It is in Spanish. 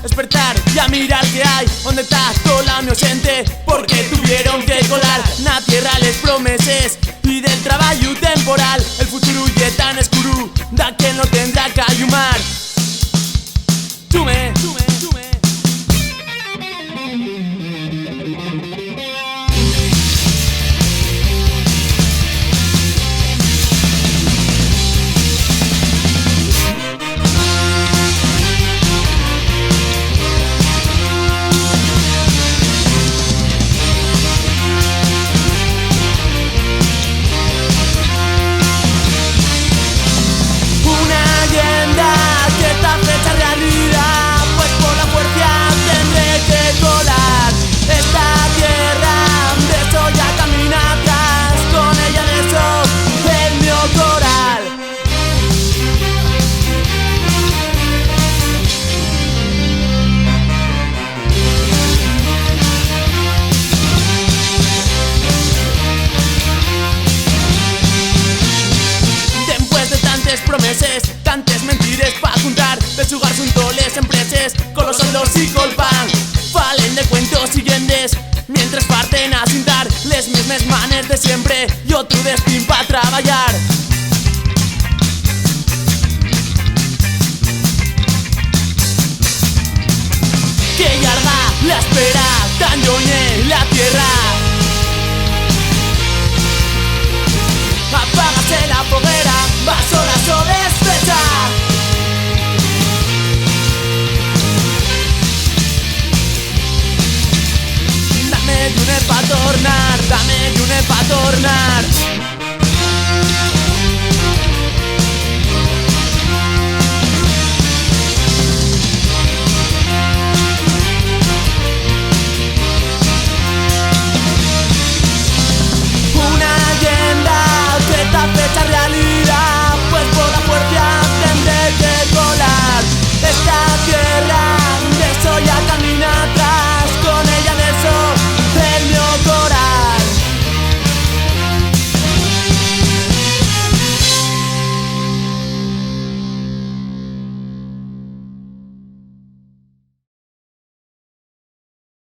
despertar y a mirar que hay. Onde está toda la unión xente, porque tuvieron que colar na tierra les promeses y del traballo temporal. El futuro ye tan escuro da que no tendrá que ayumar. Chume, chume, chume. Promeses, tantes mentires pa' juntar, pechugar-se un tot les empreses con los sueldos y col pan. Falen de cuentos y llendes mientras parten a cintar les mismes manes de siempre y otro destin pa' traballar. Que llarga la espera, tan lluny la tierra. Apágase la foguera, va sola o despecha. Dame llune pa' tornar, dame llune pa' tornar.